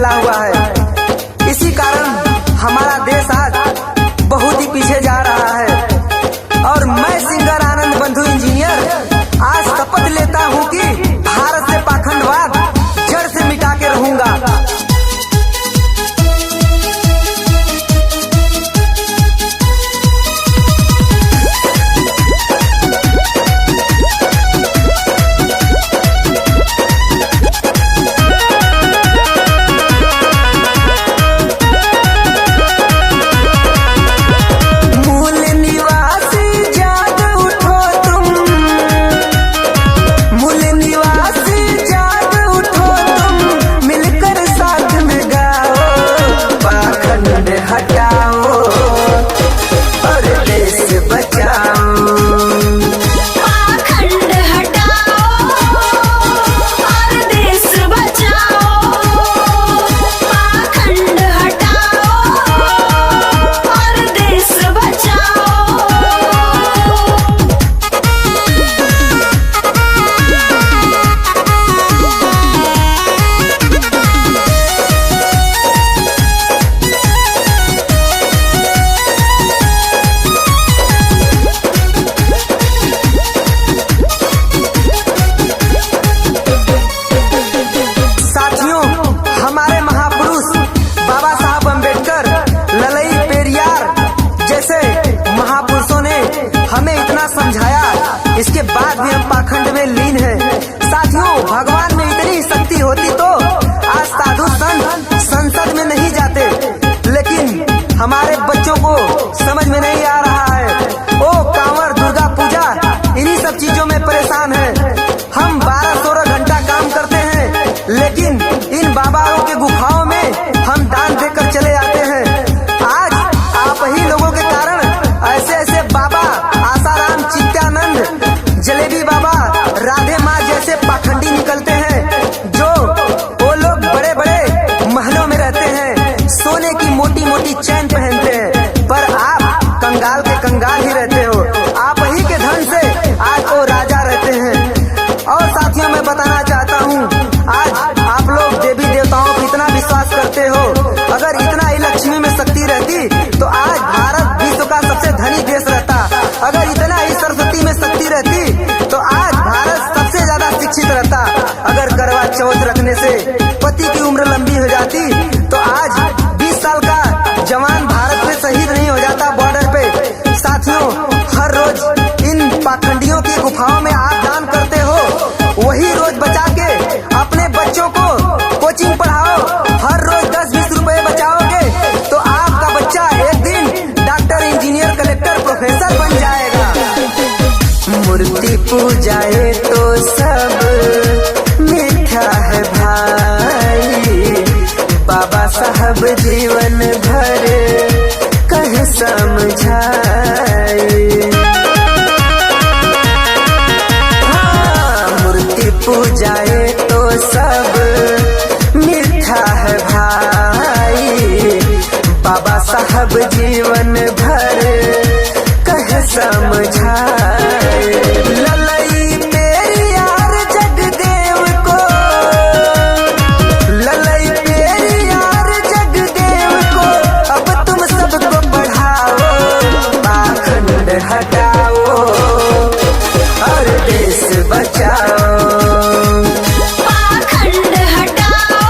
फैला हुआ है। इसी कारण हमारा देश आज बहुत ही पीछे जा रहा है। और मैं सिंगर आनंद बंधु इंजीनियर आज शपथ लेता हूँ कि भारत से पाखंडवाद जड़ से मिटा के रहूंगा। इसके बाद भी हम पाखंड में लीन हैं। साथियों, भगवान में इतनी शक्ति होती तो आज साधु संत संसद में नहीं जाते, लेकिन हमारे बच्चों को समझ में नहीं आ रहा है। ओ कांवर, दुर्गा पूजा, इन्हीं सब चीजों में परेशान है। हम 12-16 घंटा काम करते हैं, लेकिन इन बाबाओं के गुफाओं में हम दान देकर चले आते हैं। आज आप ही लोगों के कारण ऐसे ऐसे बाबा आसाराम, चित्यानंद, जलेबी बाबा, राधे माँ जैसे पाखंडी निकलते हैं, जो वो लोग बड़े बड़े महलों में रहते हैं, सोने की मोटी मोटी चैन पहनते हैं, पर आप कंगाल के कंगाल ही रहते हो। आप ही के धन से आज वो राजा रहते हैं। और साथियों, मैं बताना चाहता हूँ, आज आप लोग देवी देवताओं पर इतना विश्वास करते हो, अगर इतना ही लक्ष्मी में शक्ति रहती तो आज भारत विश्व का सबसे धनी देश रहता। अगर इतना ही सरस्वती में शक्ति रहती तो आज भारत सबसे ज्यादा शिक्षित रहता। अगर करवा चौथ रखने से पति की उम्र लंबी हो जाती तो आज 20 साल का जवान भारत में शहीद नहीं हो जाता बॉर्डर पे। साथियों, हर रोज इन पाखंडियों की गुफाओं में आप दान करते हो, वही रोज बचा के अपने बच्चों को कोचिंग पढ़ाओ। हर रोज 10-20 रुपए बचाओगे तो आपका बच्चा एक दिन डॉक्टर, इंजीनियर, कलेक्टर, प्रोफेसर बन जाएगा। मूर्ति पूजाए तो सब मिथ्या है भाई, बाबा साहब जीवन भर कह समझाए। हाँ, मूर्ति पूजाए तो सब मिथ्या है भाई, बाबा साहब जीवन भर कह समझाए। ललई पेरियार जगदेव को, ललई पेरियार जगदेव को, अब तुम सबको पढ़ाओ, पाखंड हटाओ और देश बचाओ। पाखंड हटाओ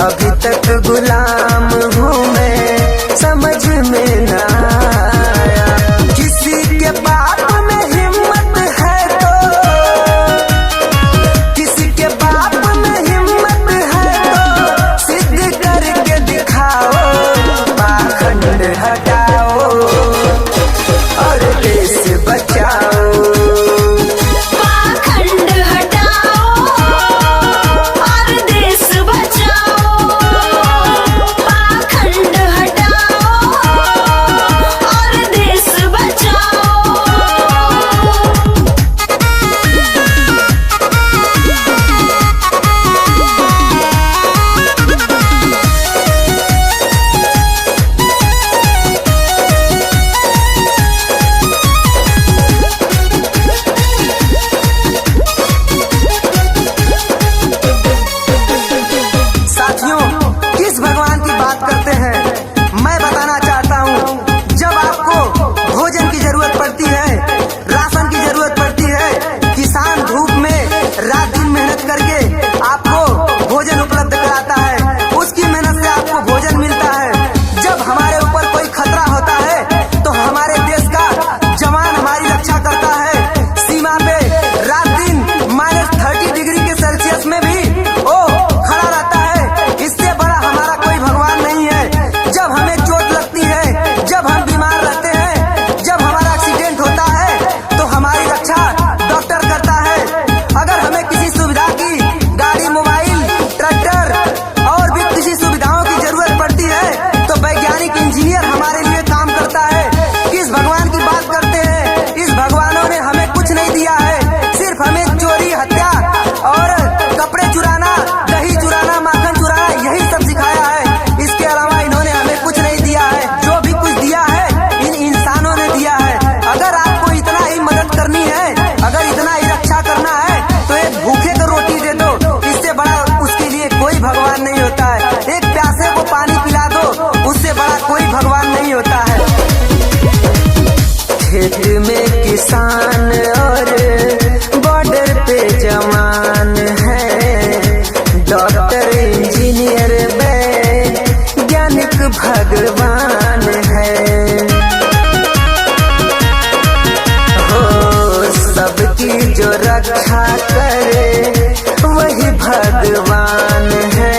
अभी तक गुलाम हूँ मैं, समझ में ना आया। किसी के बाप में हिम्मत है तो, किसी के बाप में हिम्मत है तो सिद्ध करके दिखाओ, पाखंड हटाओ और देश बचाओ। किस भगवान की बात करते हैं मैं बताना चाहता हूँ। जब आपको भोजन की जरूरत पड़ती है, राशन की जरूरत पड़ती है, किसान धूप में रात दिन मेहनत करके आपको भोजन उपलब्ध कराता है, उसकी मेहनत से आपको भोजन मिलता है। जब हमारे ऊपर कोई खतरा होता है तो हमारे देश का जवान हमारी रक्षा करता है। सीमा पे रात दिन -30 डिग्री के सेल्सियस में भी वो खड़ा रहता है। इससे बड़ा हमारा कोई भगवान नहीं है। जब हमें चोट लगती है, जब हम बीमार रहते हैं, जब हमारा एक्सीडेंट होता है तो हमारी रक्षा डॉक्टर करता है। अगर हमें किसी सुविधा की गाड़ी, मोबाइल, ट्रैक्टर और भी किसी सुविधाओं की जरूरत पड़ती है तो वैज्ञानिक इंजीनियर हमारे लिए काम करता है। किस भगवान की बात करते हैं? इस भगवानों ने हमें कुछ नहीं दिया है, सिर्फ हमें चोरी, हत्या और कपड़े चुराना, दही चुराना, माखन चुराना यही सब सिखाया है। इसके अलावा इन्होंने हमें कुछ नहीं दिया है। जो भी कुछ दिया है इन इंसानों ने दिया है। अगर आपको इतना ही मदद करनी है, अगर इतना ही रक्षा करना है तो एक भूखे को रोटी दे दो, इससे बड़ा उसके लिए कोई भगवान नहीं होता है। एक प्यासे को पानी पिला दो, उससे बड़ा कोई भगवान नहीं होता है। खेत में किसान और बॉर्डर पे जवान है, डॉक्टर, इंजीनियर, वैज्ञानिक भगवान है। हो सबकी जो रक्षा करे वही भगवान है।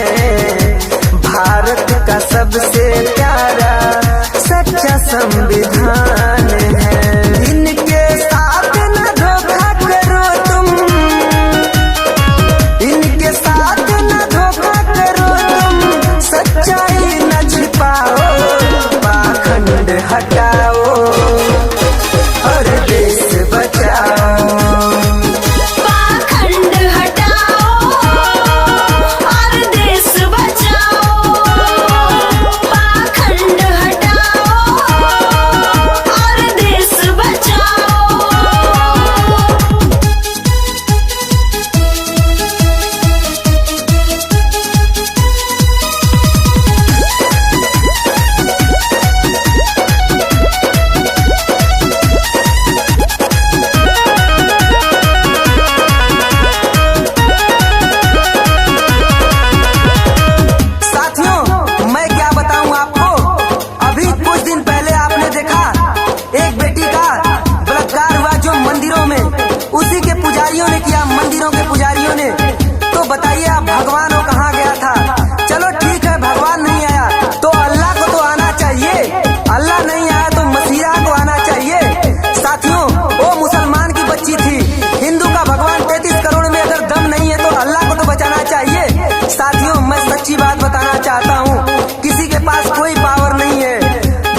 भारत का सबसे प्यारा सच्चा संविधान है। इनके साथ न धोखा करो तुम, इनके साथ न धोखा करो तुम, सच्चाई न छिपाओ, पाखंड हटाओ और देश बचाओ। उसी के पुजारियों ने किया, मंदिरों के पुजारियों ने। तो बताइए आप भगवान वो कहाँ गया था? चलो ठीक है, भगवान नहीं आया तो अल्लाह को तो आना चाहिए। अल्लाह नहीं आया तो मसीहा को आना चाहिए। साथियों, वो मुसलमान की बच्ची थी, हिंदू का भगवान 33 करोड़ में अगर दम नहीं है तो अल्लाह को तो बचाना चाहिए। साथियों, मैं सच्ची बात बताना चाहता हूँ, किसी के पास कोई पावर नहीं है।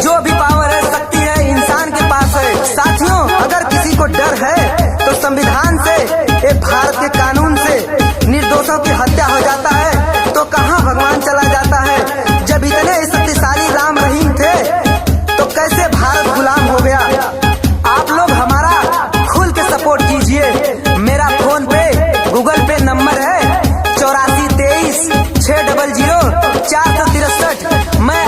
जो भी पावर है, शक्ति है, इंसान के पास है। साथियों, अगर किसी को डर है तो संविधान से, ये भारत के कानून से निर्दोषों की हत्या हो जाता है तो कहाँ भगवान चला जाता है? जब इतने शक्तिशाली राम रहीम थे तो कैसे भारत गुलाम हो गया? आप लोग हमारा खुल के सपोर्ट कीजिए। मेरा फोन पे, गूगल पे नंबर है 84 23 600 463। मैं